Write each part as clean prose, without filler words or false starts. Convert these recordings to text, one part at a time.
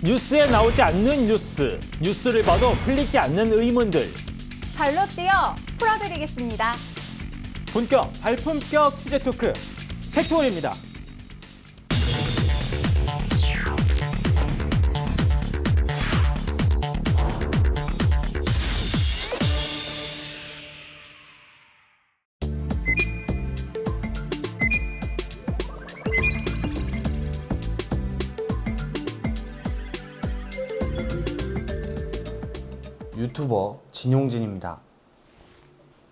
뉴스에 나오지 않는 뉴스를 봐도 풀리지 않는 의문들. 발로 뛰어 풀어드리겠습니다. 본격, 발품격 취재 토크, 팩트홀입니다. 유튜버 진용진입니다.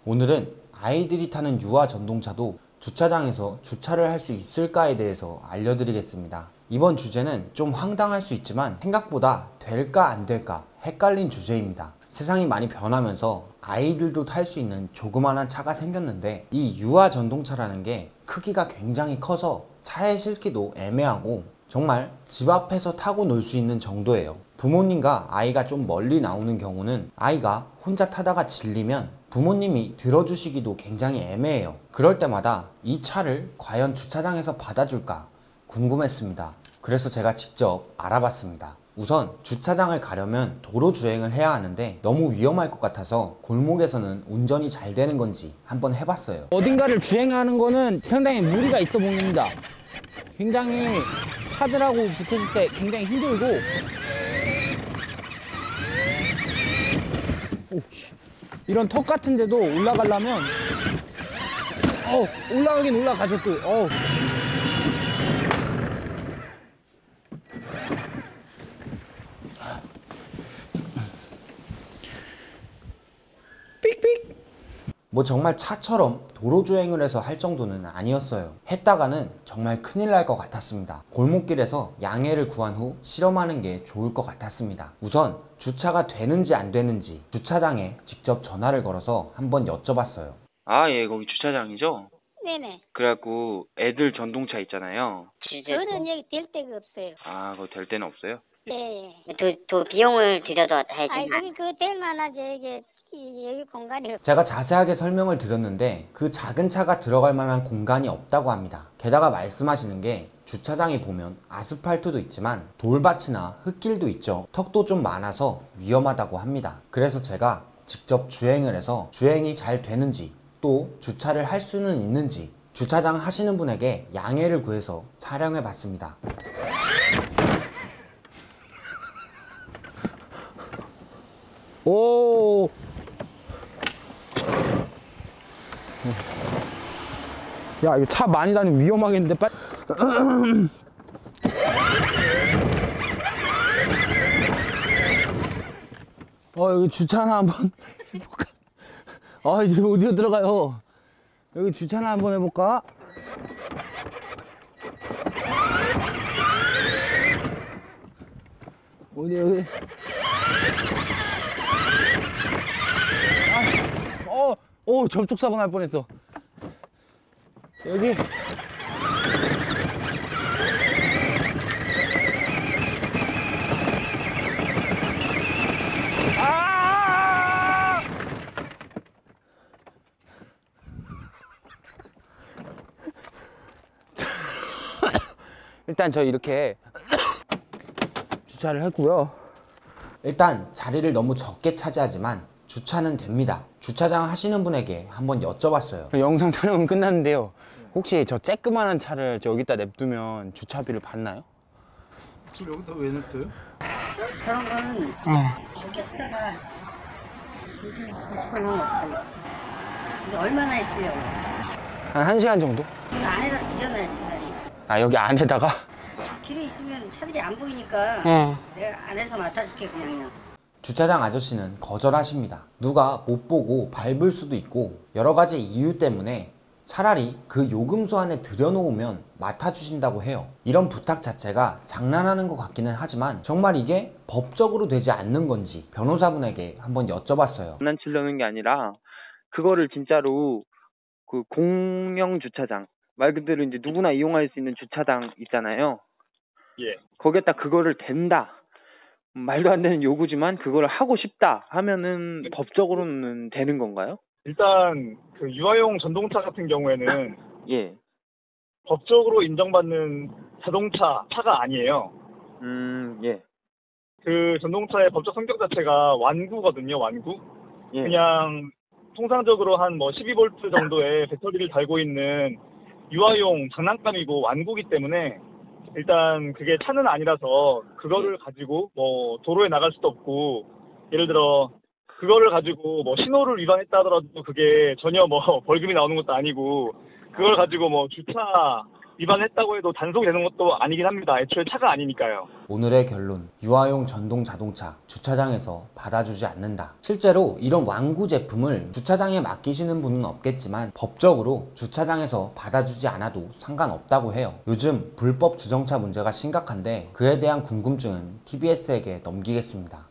오늘은 아이들이 타는 유아 전동차도 주차장에서 주차를 할 수 있을까에 대해서 알려드리겠습니다. 이번 주제는 좀 황당할 수 있지만 생각보다 될까 안 될까 헷갈린 주제입니다. 세상이 많이 변하면서 아이들도 탈 수 있는 조그만한 차가 생겼는데 이 유아 전동차라는 게 크기가 굉장히 커서 차에 싣기도 애매하고 정말 집 앞에서 타고 놀 수 있는 정도예요. 부모님과 아이가 좀 멀리 나오는 경우는 아이가 혼자 타다가 질리면 부모님이 들어주시기도 굉장히 애매해요. 그럴 때마다 이 차를 과연 주차장에서 받아줄까 궁금했습니다. 그래서 제가 직접 알아봤습니다. 우선 주차장을 가려면 도로 주행을 해야 하는데 너무 위험할 것 같아서 골목에서는 운전이 잘 되는 건지 한번 해봤어요. 어딘가를 주행하는 거는 상당히 무리가 있어 보입니다. 굉장히 차들하고 붙어질 때 굉장히 힘들고 이런 턱 같은 데도 올라가려면 올라가긴 올라가죠 또. 삑삑. 뭐 정말 차처럼 도로 주행을 해서 할 정도는 아니었어요. 했다가는 정말 큰일 날 것 같았습니다. 골목길에서 양해를 구한 후 실험하는 게 좋을 것 같았습니다. 우선 주차가 되는지 안 되는지 주차장에 직접 전화를 걸어서 한번 여쭤봤어요. 아, 예, 거기 주차장이죠? 네네. 그래갖고 애들 전동차 있잖아요. 저는 여기 될 데가 없어요. 아, 그거 될 데는 없어요? 네. 또 비용을 들여도 해야지. 아, 여기 될 만하죠. 이게 여기 공간이. 제가 자세하게 설명을 드렸는데 그 작은 차가 들어갈 만한 공간이 없다고 합니다. 게다가 말씀하시는 게 주차장에 보면 아스팔트도 있지만 돌밭이나 흙길도 있죠. 턱도 좀 많아서 위험하다고 합니다. 그래서 제가 직접 주행을 해서 주행이 잘 되는지 또 주차를 할 수는 있는지 주차장 하시는 분에게 양해를 구해서 촬영해 봤습니다. 오. 야, 이거 차 많이 다니면 위험하겠는데 빨리. 여기 주차나 한번 해볼까? 이제 어디로 들어가요? 여기 주차나 한번 해볼까? 어디 여기? 접촉 사고 날 뻔했어. 여기. 일단 저 이렇게 주차를 했고요. 일단 자리를 너무 적게 차지하지만 주차는 됩니다. 주차장 하시는 분에게 한번 여쭤봤어요. 영상 촬영은 끝났는데요. 혹시 저 쬐끄만한 차를 여기다 냅두면 주차비를 받나요? 여기다 왜 냅둬요? 그런 거는 이렇게 하다가 이게 얼마나 있으려고? 한 1시간 정도? 이거 안에다 뒤져놔야지 빨리. 여기 안에다가? 길에 있으면 차들이 안 보이니까 내가 안에서 맡아줄게 그냥요. 주차장 아저씨는 거절하십니다. 누가 못 보고 밟을 수도 있고 여러 가지 이유 때문에 차라리 그 요금소 안에 들여놓으면 맡아주신다고 해요. 이런 부탁 자체가 장난하는 것 같기는 하지만 정말 이게 법적으로 되지 않는 건지 변호사분에게 한번 여쭤봤어요. 장난치려는 게 아니라 그거를 진짜로 그 공영 주차장 말 그대로 이제 누구나 이용할 수 있는 주차장 있잖아요. 예. 거기에다 그거를 댄다. 말도 안 되는 요구지만 그걸 하고 싶다 하면은 법적으로는 되는 건가요? 일단 그 유아용 전동차 같은 경우에는 예. 법적으로 인정받는 자동차 차가 아니에요. 예. 그 전동차의 법적 성격 자체가 완구거든요, 완구. 예. 그냥 통상적으로 한 뭐 12V 정도의 배터리를 달고 있는 유아용 장난감이고 완구기 때문에 일단 그게 차는 아니라서 그거를 가지고 뭐 도로에 나갈 수도 없고, 예를 들어 그거를 가지고 뭐 신호를 위반했다 하더라도 그게 전혀 뭐 벌금이 나오는 것도 아니고, 그걸 가지고 뭐 주차 위반했다고 해도 단속이 되는 것도 아니긴 합니다. 애초에 차가 아니니까요. 오늘의 결론, 유아용 전동 자동차 주차장에서 받아주지 않는다. 실제로 이런 완구 제품을 주차장에 맡기시는 분은 없겠지만 법적으로 주차장에서 받아주지 않아도 상관없다고 해요. 요즘 불법 주정차 문제가 심각한데 그에 대한 궁금증은 TBS에게 넘기겠습니다.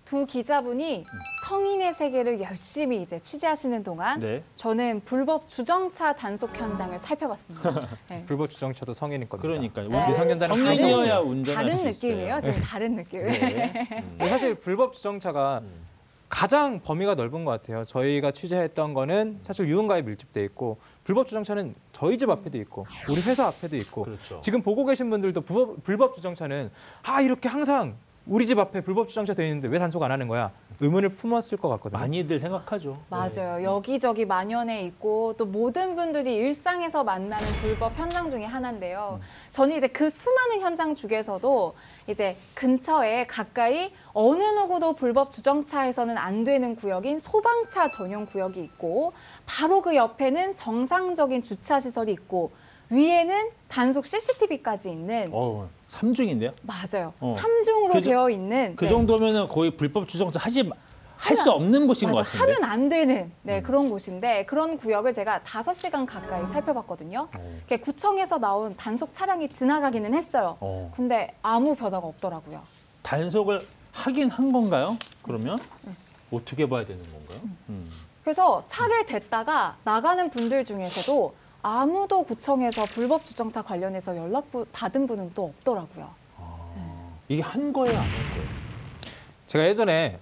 두 기자분이 성인의 세계를 열심히 이제 취재하시는 동안 네. 저는 불법 주정차 단속 현장을 살펴봤습니다. 네. 불법 주정차도 성인일 겁니다. 그러니까요. 네. 미성년자는 성인이어야 운전할 다른 수 있어요. 느낌이에요. 지금 다른 느낌. 네. 근데 사실 불법 주정차가 가장 범위가 넓은 것 같아요. 저희가 취재했던 거는 사실 유흥가에 밀집돼 있고, 불법 주정차는 저희 집 앞에도 있고 우리 회사 앞에도 있고, 그렇죠. 지금 보고 계신 분들도 불법 주정차는 이렇게 항상 우리 집 앞에 불법 주정차 돼 있는데 왜 단속 안 하는 거야? 의문을 품었을 것 같거든요. 많이들 생각하죠. 맞아요. 여기저기 만연해 있고 또 모든 분들이 일상에서 만나는 불법 현장 중에 하나인데요. 저는 이제 그 수많은 현장 중에서도 이제 근처에 가까이 어느 누구도 불법 주정차에서는 안 되는 구역인 소방차 전용 구역이 있고, 바로 그 옆에는 정상적인 주차 시설이 있고, 위에는 단속 CCTV까지 있는, 삼중인데요? 맞아요. 어. 3중으로 그 되어 있는, 그 네. 정도면은 거의 불법 주정차 할 수 없는 곳인 것 맞아, 같은데. 하면 안 되는 그런 곳인데, 그런 구역을 제가 5시간 가까이 살펴봤거든요. 이렇게 구청에서 나온 단속 차량이 지나가기는 했어요. 근데 아무 변화가 없더라고요. 단속을 하긴 한 건가요? 그러면 어떻게 봐야 되는 건가요? 그래서 차를 댔다가 나가는 분들 중에서도 아무도 구청에서 불법 주정차 관련해서 연락 받은 분은 또 없더라고요. 이게 한 거예요, 안 한 거예요? 제가 예전에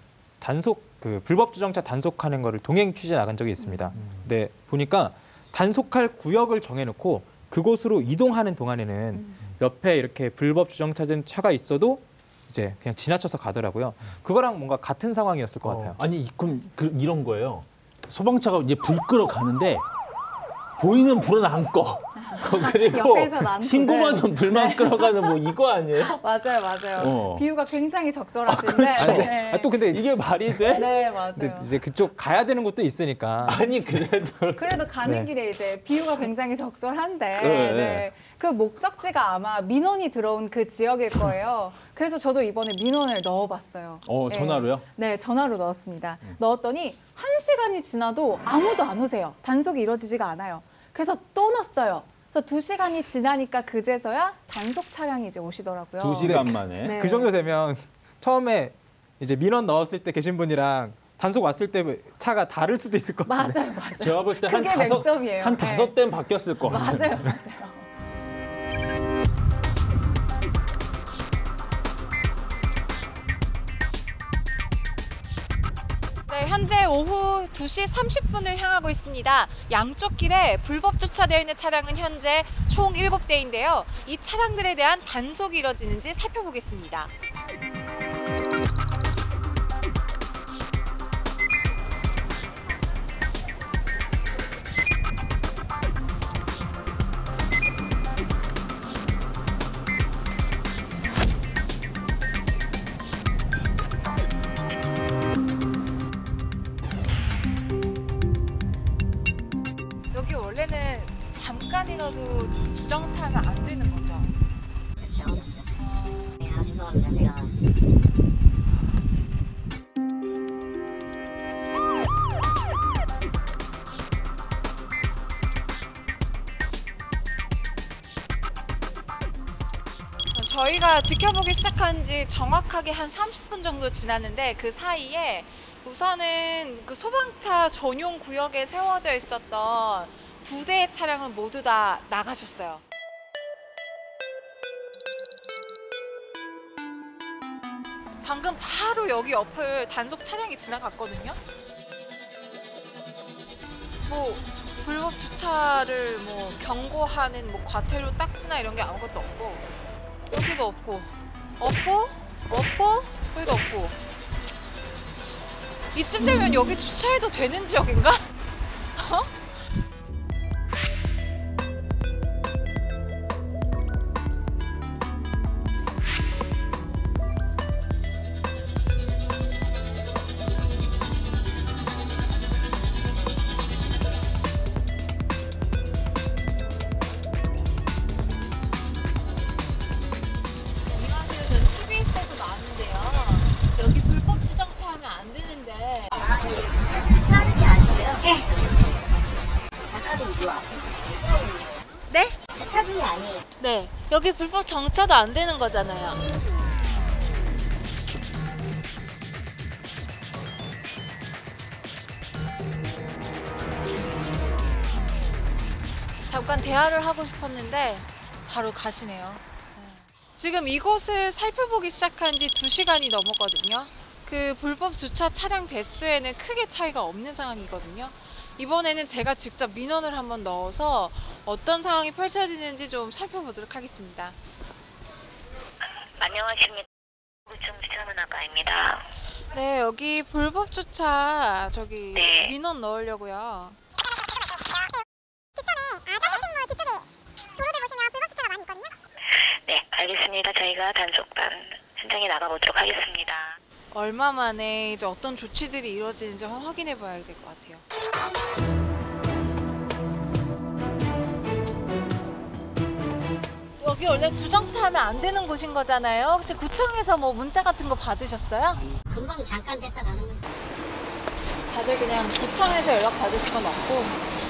불법 주정차 단속하는 거를 동행 취재 나간 적이 있습니다. 근데 보니까 단속할 구역을 정해놓고 그곳으로 이동하는 동안에는 옆에 이렇게 불법 주정차된 차가 있어도 이제 그냥 지나쳐서 가더라고요. 그거랑 뭔가 같은 상황이었을 것 같아요. 아니, 그럼 이런 거예요. 소방차가 이제 불 끄러 가는데 보이는 불은 안 꺼. 그리고 옆에서는 안 신고받은 불만 끌어가는 뭐 이거 아니에요? 맞아요. 비유가 굉장히 적절하신데. 그렇죠. 또 근데 이게 말이 돼? 네, 맞아요. 근데 이제 그쪽 가야 되는 곳도 있으니까. 아니 그래도 가는 길에 이제 비유가 굉장히 적절한데, 네. 그 목적지가 아마 민원이 들어온 그 지역일 거예요. 그래서 저도 이번에 민원을 넣어봤어요. 전화로요? 네, 전화로 넣었습니다. 넣었더니 1시간이 지나도 아무도 안 오세요. 단속이 이루어지지가 않아요. 그래서 또 넣었어요. 그래서 2시간이 지나니까 그제서야 단속 차량이 이제 오시더라고요. 2시간 만에. 네. 그 정도 되면 처음에 이제 민원 넣었을 때 계신 분이랑 단속 왔을 때 차가 다를 수도 있을 것 같은데. 맞아요. 제가 볼 때 한 그게 맥점이에요. 한 5대는 바뀌었을 것 같아요. 맞아요. 네, 현재 오후 2시 30분을 향하고 있습니다. 양쪽 길에 불법 주차되어 있는 차량은 현재 총 7대인데요. 이 차량들에 대한 단속이 이뤄지는지 살펴보겠습니다. 여기 원래는 잠깐이라도 주정차하면 안 되는 거죠? 그렇죠. 네, 죄송합니다. 제가 저희가 지켜보기 시작한 지 정확하게 한 30분 정도 지났는데, 그 사이에 우선은 그 소방차 전용 구역에 세워져 있었던 2대의 차량은 모두 다 나가셨어요. 방금 바로 여기 옆을 단속 차량이 지나갔거든요. 뭐 불법 주차를 뭐 경고하는 뭐 과태료 딱지나 이런 게 아무것도 없고 여기도 없고 여기도 없고 이쯤 되면 여기 주차해도 되는 지역인가? 어? 안녕하세요. 전 TBS에서 나왔는데요. 여기 불법 주정차 하면 안 되는데. 하는 게 아닌데요. 잠깐만 이리 와. 네? 주차 중이 아니에요. 네, 여기 불법 정차도 안 되는 거잖아요. 잠깐 대화를 하고 싶었는데 바로 가시네요. 지금 이곳을 살펴보기 시작한 지 2시간이 넘었거든요. 그 불법 주차 차량 대수에는 크게 차이가 없는 상황이거든요. 이번에는 제가 직접 민원을 한번 넣어서 어떤 상황이 펼쳐지는지 좀 살펴보도록 하겠습니다. 안녕하십니까. 구청 주차문화과입니다. 네, 여기 불법 주차 저기 네. 민원 넣으려고요. 네, 알겠습니다. 저희가 단속반 현장에 나가보도록 하겠습니다. 얼마 만에 이제 어떤 조치들이 이루어지는지 한번 확인해 봐야 될 것 같아요. 여기 원래 주정차하면 안 되는 곳인 거잖아요. 혹시 구청에서 뭐 문자 같은 거 받으셨어요? 금방 잠깐 됐다 가는 거. 다들 그냥 구청에서 연락 받으신 건 없고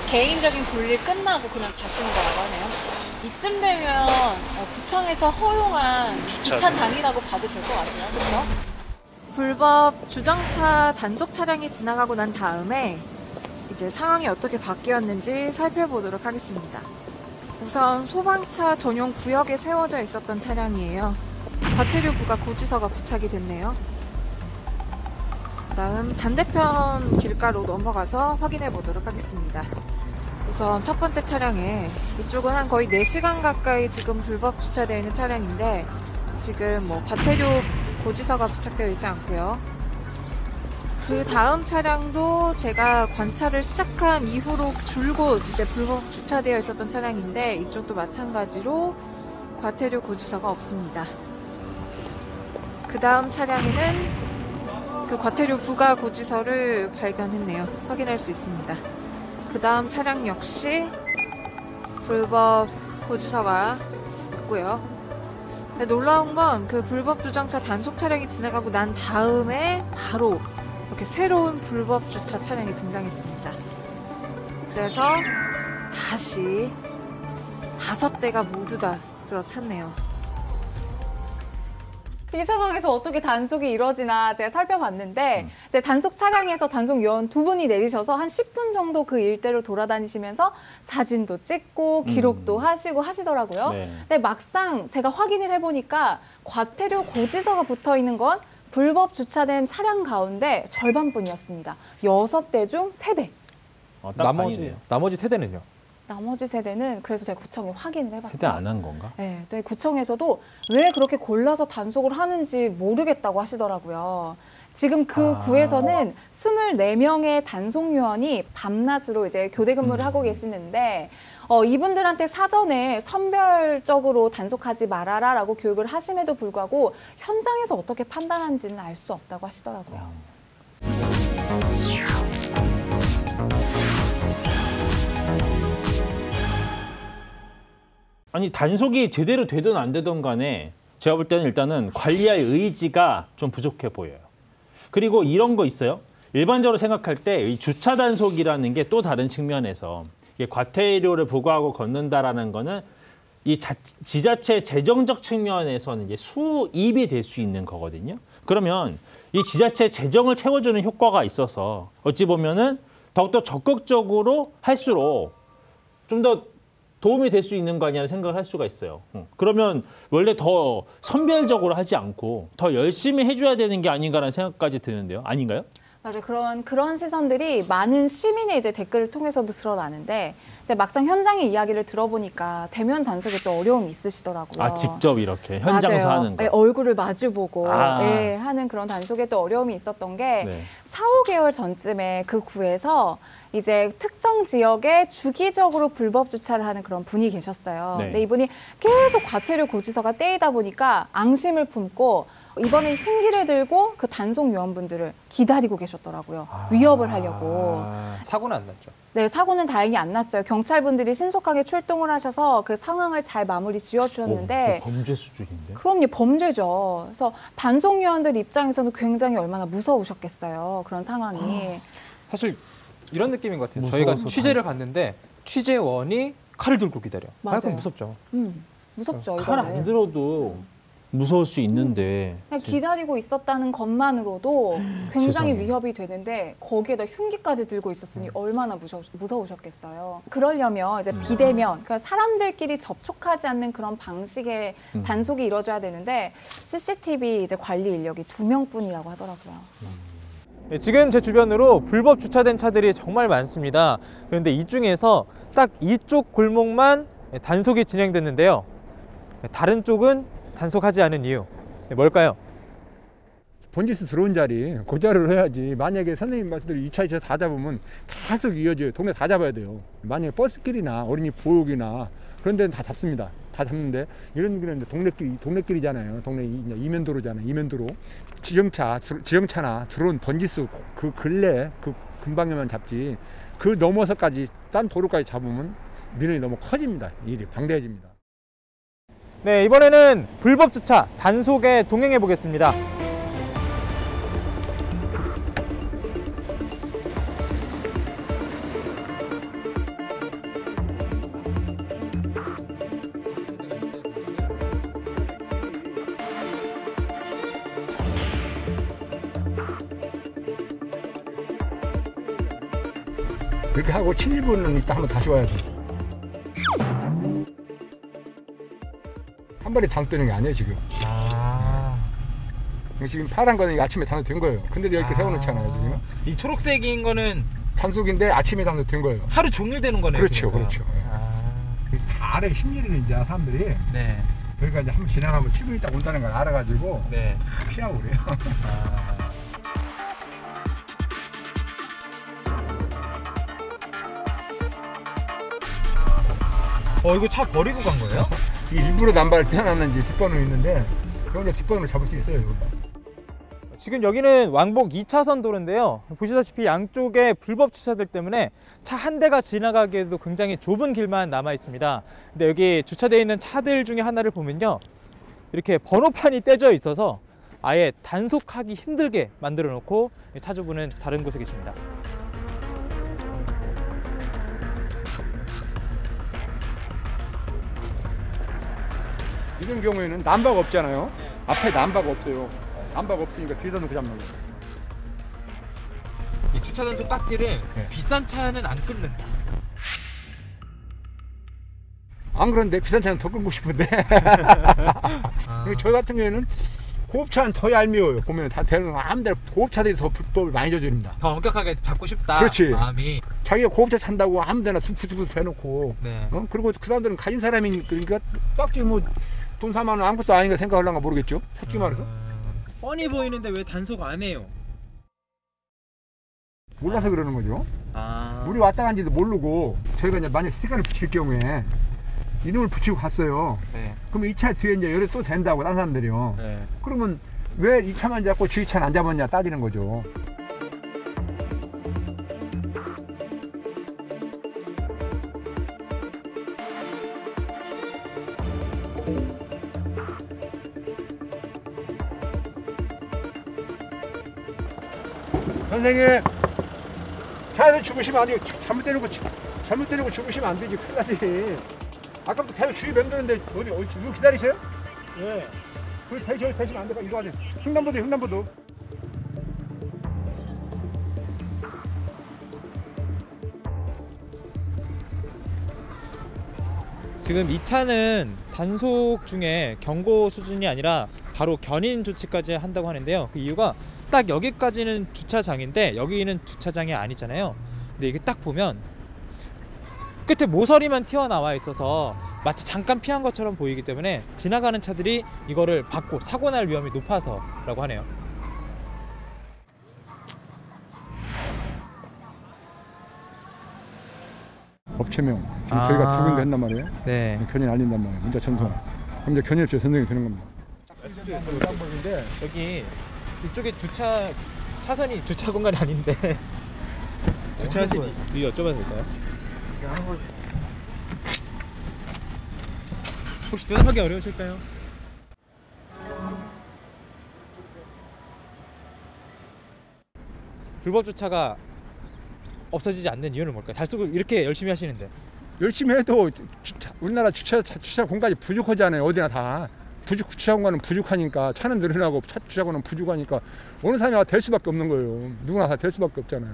개인적인 볼일 끝나고 그냥 가시는 거라고 하네요. 이쯤 되면 구청에서 허용한 주차장이라고 봐도 될 것 같아요. 그렇죠? 불법 주정차 단속 차량이 지나가고 난 다음에 이제 상황이 어떻게 바뀌었는지 살펴보도록 하겠습니다. 우선 소방차 전용 구역에 세워져 있었던 차량이에요. 과태료 부과 고지서가 부착이 됐네요. 다음 반대편 길가로 넘어가서 확인해 보도록 하겠습니다. 우선 첫 번째 차량에 이쪽은 한 거의 4시간 가까이 지금 불법 주차되어 있는 차량인데 지금 뭐 과태료 고지서가 부착되어 있지 않고요. 그 다음 차량도 제가 관찰을 시작한 이후로 줄곧 이제 불법 주차되어 있었던 차량인데 이쪽도 마찬가지로 과태료 고지서가 없습니다. 그 다음 차량에는 그 과태료 부과 고지서를 발견했네요. 확인할 수 있습니다. 그 다음 차량 역시 불법 고지서가 있고요. 근데 놀라운 건 그 불법 주정차 단속 차량이 지나가고 난 다음에 바로 이렇게 새로운 불법 주차 차량이 등장했습니다. 그래서 다시 5대가 모두 다 들어찼네요. 이 상황에서 어떻게 단속이 이루어지나 제가 살펴봤는데 이제 단속 차량에서 단속 요원 2분이 내리셔서 한 10분 정도 그 일대로 돌아다니시면서 사진도 찍고 기록도 하시고 하시더라고요. 네. 근데 막상 제가 확인을 해보니까 과태료 고지서가 붙어 있는 건 불법 주차된 차량 가운데 절반뿐이었습니다. 6대 중 3대. 나머지 세대는요? 나머지 세대는 그래서 제가 구청에 확인을 해봤어요. 세대 안 한 건가? 네, 또 구청에서도 왜 그렇게 골라서 단속을 하는지 모르겠다고 하시더라고요. 지금 그 구에서는 24명의 단속 요원이 밤낮으로 이제 교대 근무를 하고 계시는데 이분들한테 사전에 선별적으로 단속하지 말아라라고 교육을 하심에도 불구하고 현장에서 어떻게 판단하는지는 알 수 없다고 하시더라고요. 아니 단속이 제대로 되든 안 되든 간에 제가 볼 때는 일단은 관리할 의지가 좀 부족해 보여요. 그리고 이런 거 있어요. 일반적으로 생각할 때 이 주차 단속이라는 게 또 다른 측면에서 이게 과태료를 부과하고 걷는다라는 거는 이 지자체 재정적 측면에서는 이제 수입이 될 수 있는 거거든요. 그러면 이 지자체 재정을 채워주는 효과가 있어서 어찌 보면은 더욱더 적극적으로 할수록 좀 더 도움이 될 수 있는 거 아니냐는 생각을 할 수가 있어요. 그러면 원래 더 선별적으로 하지 않고 더 열심히 해줘야 되는 게 아닌가라는 생각까지 드는데요. 아닌가요? 맞아요. 그런 시선들이 많은 시민의 이제 댓글을 통해서도 드러나는데 이제 막상 현장의 이야기를 들어보니까 대면 단속에 또 어려움이 있으시더라고요. 아, 직접 이렇게 현장에서 맞아요. 하는 거. 네, 얼굴을 마주보고 아. 네, 하는 그런 단속에 또 어려움이 있었던 게 네. 4-5개월 전쯤에 그 구에서 이제 특정 지역에 주기적으로 불법 주차를 하는 그런 분이 계셨어요. 네. 근데 이분이 계속 과태료 고지서가 떼이다 보니까 앙심을 품고 이번엔 흉기를 들고 그 단속 요원분들을 기다리고 계셨더라고요. 위협을 하려고. 사고는 안 났죠? 네, 사고는 다행히 안 났어요. 경찰분들이 신속하게 출동을 하셔서 그 상황을 잘 마무리 지어주셨는데. 범죄 수준인데? 그럼요, 범죄죠. 그래서 단속 요원들 입장에서는 굉장히 얼마나 무서우셨겠어요. 그런 상황이. 사실 이런 느낌인 것 같아요. 무서워서 저희가 취재를 갔는데 취재원이 칼을 들고 기다려. 맞아요. 그럼 무섭죠. 무섭죠. 칼 안 들어도 무서울 수 있는데. 그냥 기다리고 있었다는 것만으로도 굉장히 세상에. 위협이 되는데 거기에다 흉기까지 들고 있었으니 얼마나 무서우셨겠어요. 그러려면 이제 비대면, 그러니까 사람들끼리 접촉하지 않는 그런 방식의 단속이 이루어져야 되는데 CCTV 이제 관리 인력이 2명뿐이라고 하더라고요. 네, 지금 제 주변으로 불법 주차된 차들이 정말 많습니다. 그런데 이 중에서 딱 이쪽 골목만 단속이 진행됐는데요. 다른 쪽은 단속하지 않은 이유, 뭘까요? 번지수 들어온 자리, 그 자리를 해야지. 만약에 선생님 말씀대로 2차, 2차 다 잡으면 계속 이어져요. 동네 다 잡아야 돼요. 만약에 버스길이나 어린이 보육이나 그런 데는 다 잡습니다. 다 잡는데 이런 길은 동네길이잖아요. 동네 이면도로잖아요. 이면도로. 지정차나 들어온 번지수 그 근래, 그 근방에만 잡지. 그 넘어서까지 딴 도로까지 잡으면 민원이 너무 커집니다. 일이 방대해집니다. 네, 이번에는 불법 주차 단속에 동행해 보겠습니다. 그렇게 하고 7분은 이따 한번 다시 와야 돼. 한 번에 단속 되는 게 아니에요, 지금. 지금 파란 거는 아침에 단속된 거예요. 근데 이렇게 세워놓잖아요, 지금. 이 초록색인 거는 단속인데 아침에 단속된 거예요. 하루 종일 되는 거네요. 그렇죠, 그러니까. 그렇죠. 다 알아요, 심리는 이제 사람들이. 네. 그러니까 이제 한번 지나가면 7분 있다 온다는 걸 알아가지고 네. 피하고 그래요. 이거 차 버리고 간 거예요? 일부러 남발을 떼어놨는지 뒷번호 있는데 그건 뒷번호를 잡을 수 있어요. 지금 여기는 왕복 2차선 도로인데요. 보시다시피 양쪽에 불법 주차들 때문에 차 한 대가 지나가기에도 굉장히 좁은 길만 남아 있습니다. 근데 여기 주차되어 있는 차들 중에 하나를 보면요. 이렇게 번호판이 떼져 있어서 아예 단속하기 힘들게 만들어 놓고 차주분은 다른 곳에 계십니다. 이런 경우에는 남바가 없잖아요. 앞에 남바가 없어요. 남바가 없으니까 뒤에다 놓고 잡는 거예요. 이 주차 단속 딱지를 비싼 차는 안 끊는다. 안 그런데 비싼 차는 더 끊고 싶은데. 저희 같은 경우에는 고급차는 더 얄미워요. 보면 다 대는 아무데나 고급차들이 더 불법을 많이 저지릅니다. 더 엄격하게 잡고 싶다. 그렇지. 마음이. 자기가 고급차 찬다고 아무데나 쑥쑥 해놓고. 네. 그리고 그 사람들은 가진 사람이니까 딱지 뭐 돈 4만 원 아무것도 아닌가 생각하려나 모르겠죠. 솔직히 말해서. 뻔히 보이는데 왜 단속 안 해요? 몰라서 그러는 거죠. 아. 우리 왔다 간지도 모르고 저희가 이제 만약 스티커를 붙일 경우에 이놈을 붙이고 갔어요. 네. 그러면 2차 뒤에 이제 열이 또 된다고 다른 사람들이요. 네. 그러면 왜 2차만 잡고 주위차는 안 잡았냐 따지는 거죠. 선생님, 차에서 죽으시면 안 돼요. 잘못 때리고 죽으시면 안 되지. 큰일 나지. 아까부터 계속 주위 맴도는데 어디 누구 기다리세요? 예. 그 저기 되시면 안 돼요. 이동하세요. 횡단보도. 지금 이 차는 단속 중에 경고 수준이 아니라 바로 견인 조치까지 한다고 하는데요. 그 이유가 딱 여기까지는 주차장인데 여기는 주차장이 아니잖아요. 근데 이게 딱 보면 끝에 모서리만 튀어나와 있어서 마치 잠깐 피한 것처럼 보이기 때문에 지나가는 차들이 이거를 받고 사고 날 위험이 높아서라고 하네요. 업체명 지금 저희가 두 군데 했단 말이에요. 네. 견인 알린단 말이에요. 문자 전송. 그럼 이제 견인업체 선정이 되는 겁니다. 여기 이쪽에 차선이 주차 공간이 아닌데 주차하시니 이거 여쭤봐도 될까요? 혹시 대답하기 어려우실까요? 불법 주차가 없어지지 않는 이유는 뭘까요? 달속을 이렇게 열심히 하시는데. 열심히 해도 우리나라 주차 공간이 부족하잖아요. 어디나 다. 주차 공간은 부족하니까 차는 늘어나고 주차 공간은 부족하니까 어느 사람이 될 수밖에 없는 거예요. 누구나 다 될 수밖에 없잖아요.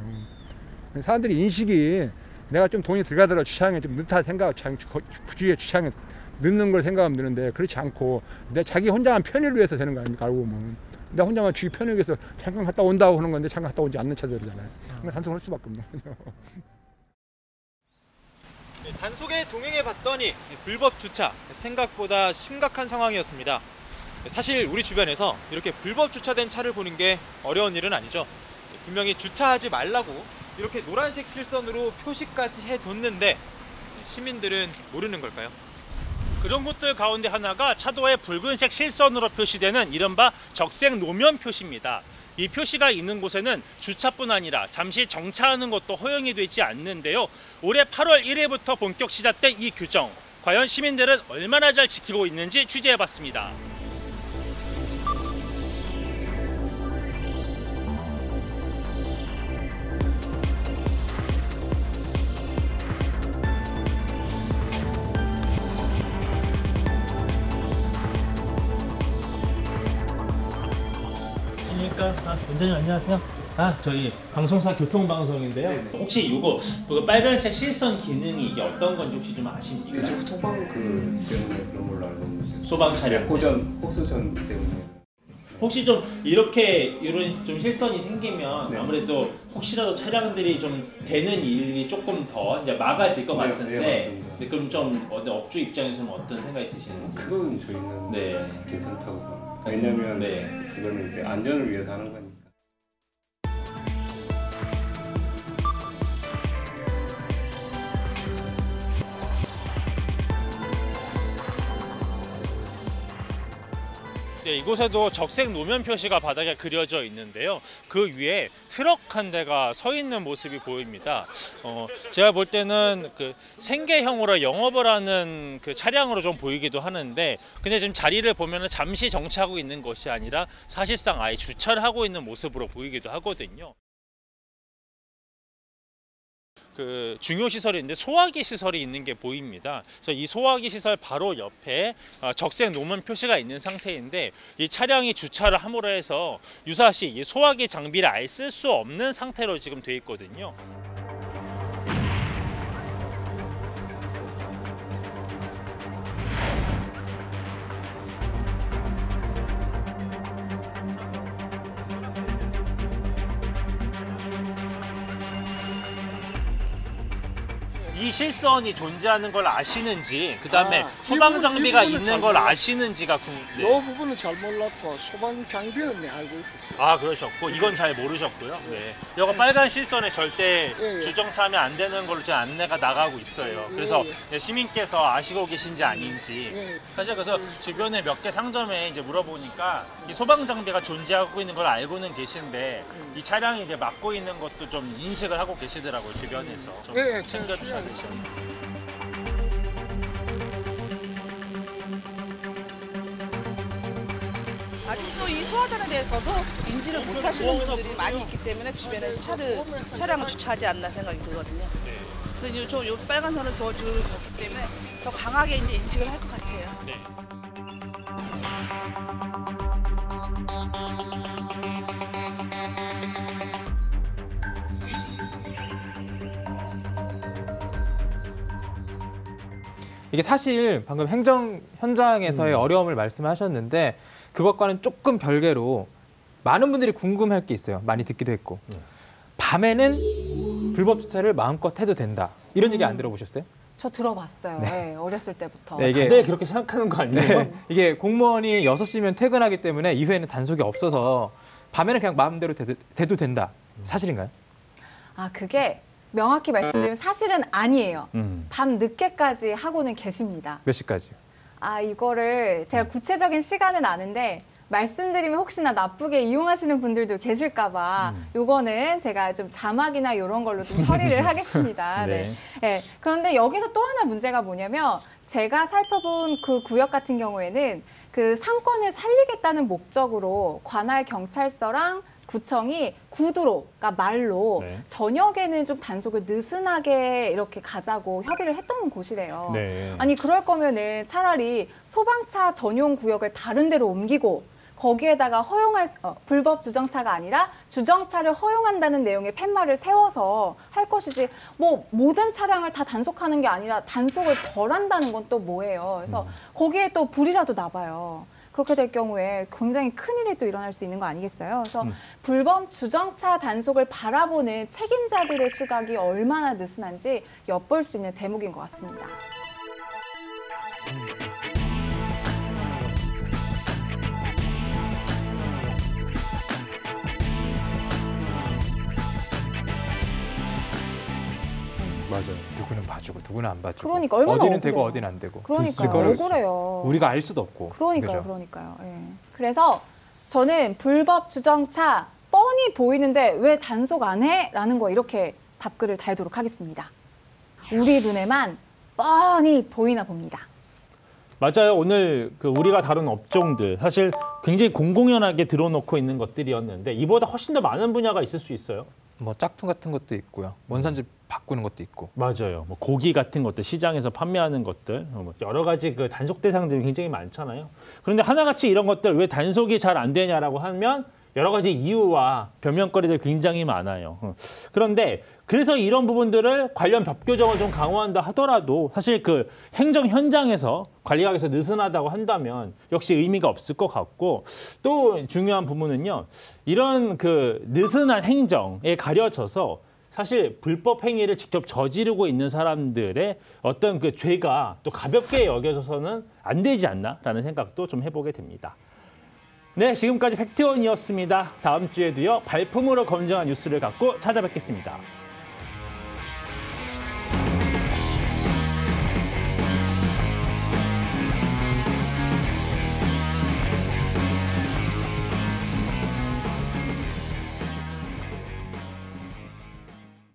사람들이 인식이 내가 좀 돈이 들어가더라도 주차장에 좀 넣다 생각, 주위에 주차장에 넣는 걸 생각하면 되는데 그렇지 않고 내 자기 혼자만 편의를 위해서 되는 거 아닙니까? 알고 보면. 내 혼자만 주위 편의를 위해서 잠깐 갔다 온다고 하는 건데 잠깐 갔다 오지 않는 차들이잖아요. 그러니까 단속을 할 수밖에 없는 거죠. 단속에 동행해 봤더니 불법 주차 생각보다 심각한 상황이었습니다. 사실 우리 주변에서 이렇게 불법 주차된 차를 보는 게 어려운 일은 아니죠. 분명히 주차하지 말라고 이렇게 노란색 실선으로 표시까지 해뒀는데 시민들은 모르는 걸까요? 그런 것들 가운데 하나가 차도에 붉은색 실선으로 표시되는 이른바 적색 노면 표시입니다. 이 표시가 있는 곳에는 주차뿐 아니라 잠시 정차하는 것도 허용이 되지 않는데요. 올해 8월 1일부터 본격 시작된 이 규정, 과연 시민들은 얼마나 잘 지키고 있는지 취재해봤습니다. 원장님 안녕하세요. 저희 방송사 교통방송인데요. 혹시 이거 빨간색 실선 기능이 이게 어떤 건지 혹시 좀 아십니까? 네, 저 소방 때문에 그런 걸로 알고 있는데. 소방 차량 호수전 때문에. 혹시 좀 이렇게 이런 좀 실선이 생기면 아무래도 혹시라도 차량들이 좀 되는 일이 조금 더 이제 막아질 것 같은데. 네, 맞습니다. 네, 그럼 좀 업주 입장에서는 어떤 생각이 드시는지? 그건 저희는 괜찮다고 봅니다. 왜냐면 그거는 이제 안전을 위해서 하는 거니까. 네, 이곳에도 적색 노면 표시가 바닥에 그려져 있는데요. 그 위에 트럭 한 대가 서 있는 모습이 보입니다. 제가 볼 때는 그 생계형으로 영업을 하는 그 차량으로 좀 보이기도 하는데, 근데 지금 자리를 보면은 잠시 정차하고 있는 것이 아니라 사실상 아예 주차를 하고 있는 모습으로 보이기도 하거든요. 그 중요 시설인데 소화기 시설이 있는 게 보입니다. 그래서 이 소화기 시설 바로 옆에 적색 노면 표시가 있는 상태인데, 이 차량이 주차를 함으로 해서 유사시 이 소화기 장비를 아예 쓸 수 없는 상태로 지금 돼 있거든요. 이 실선이 존재하는 걸 아시는지, 그다음에 소방 장비가 있는 걸 아시는지가 이 부분은 잘 몰랐고 소방 장비는 알고 있었어요. 그러셨고 이건 잘 모르셨고요. 네. 이거 빨간 실선에 절대 주정차하면 안 되는 걸로 지금 안내가 나가고 있어요. 그래서 시민께서 아시고 계신지 아닌지. 사실 그래서 주변에 몇 개 상점에 이제 물어보니까 이 소방 장비가 존재하고 있는 걸 알고는 계신데 이 차량이 이제 막고 있는 것도 좀 인식을 하고 계시더라고요. 주변에서 좀 챙겨주셔야 되죠. 아직도 이 소화전에 대해서도 인지를 못 하시는 분들이 많이 있기 때문에 주변에 차량을 주차하지 않나 생각이 들거든요. 근데 요 빨간 선을 주어주고 있기 때문에 더 강하게 이제 인식을 할 것 같아요. 이게 사실 방금 행정 현장에서의 어려움을 말씀하셨는데, 그것과는 조금 별개로 많은 분들이 궁금할 게 있어요. 많이 듣기도 했고. 밤에는 불법 주차를 마음껏 해도 된다. 이런 얘기 안 들어보셨어요? 저 들어봤어요. 네, 어렸을 때부터. 네, 이게 다들 그렇게 생각하는 거 아니에요? 네, 이게 공무원이 6시면 퇴근하기 때문에 이후에는 단속이 없어서 밤에는 그냥 마음대로 돼도 된다. 사실인가요? 아, 그게 명확히 말씀드리면 사실은 아니에요. 밤 늦게까지 하고는 계십니다. 몇 시까지요? 아, 이거를 제가 구체적인 시간은 아는데 말씀드리면 혹시나 나쁘게 이용하시는 분들도 계실까 봐 요거는 제가 좀 자막이나 이런 걸로 좀 처리를 하겠습니다. 네. 네. 그런데 여기서 또 하나 문제가 뭐냐면 제가 살펴본 그 구역 같은 경우에는 그 상권을 살리겠다는 목적으로 관할 경찰서랑 구청이 구두로, 그러니까 말로 저녁에는 좀 단속을 느슨하게 이렇게 가자고 협의를 했던 곳이래요. 네. 아니 그럴 거면은 차라리 소방차 전용 구역을 다른 데로 옮기고 거기에다가 불법 주정차가 아니라 주정차를 허용한다는 내용의 팻말을 세워서 할 것이지 뭐 모든 차량을 다 단속하는 게 아니라 단속을 덜 한다는 건 또 뭐예요. 그래서 거기에 또 불이라도 나봐요. 그렇게 될 경우에 굉장히 큰일이 또 일어날 수 있는 거 아니겠어요? 그래서 불법 주정차 단속을 바라보는 책임자들의 시각이 얼마나 느슨한지 엿볼 수 있는 대목인 것 같습니다. 맞아요. 누구는 봐주고 누구는 안 봐주고. 그러니까 얼마나 어디는 억울해요. 되고 어디는 안 되고. 그러니까요. 억울해요. 우리가 알 수도 없고. 그러니까요. 예. 그래서 저는 불법 주정차 뻔히 보이는데 왜 단속 안 해? 라는 거 이렇게 답글을 달도록 하겠습니다. 우리 눈에만 뻔히 보이나 봅니다. 맞아요. 오늘 그 우리가 다룬 업종들 사실 굉장히 공공연하게 들어놓고 있는 것들이었는데 이보다 훨씬 더 많은 분야가 있을 수 있어요. 뭐 짝퉁 같은 것도 있고요. 원산지 바꾸는 것도 있고. 맞아요. 뭐 고기 같은 것들 시장에서 판매하는 것들 뭐 여러 가지 그 단속 대상들이 굉장히 많잖아요. 그런데 하나같이 이런 것들 왜 단속이 잘 안 되냐라고 하면 여러 가지 이유와 변명거리들 굉장히 많아요. 그런데 그래서 이런 부분들을 관련 법 규정을 좀 강화한다 하더라도 사실 그 행정 현장에서 관리하기에서 느슨하다고 한다면 역시 의미가 없을 것 같고 또 중요한 부분은요. 이런 그 느슨한 행정에 가려져서 사실 불법 행위를 직접 저지르고 있는 사람들의 어떤 그 죄가 또 가볍게 여겨져서는 안 되지 않나라는 생각도 좀 해보게 됩니다. 네, 지금까지 팩트원이었습니다. 다음 주에도요 발품으로 검증한 뉴스를 갖고 찾아뵙겠습니다.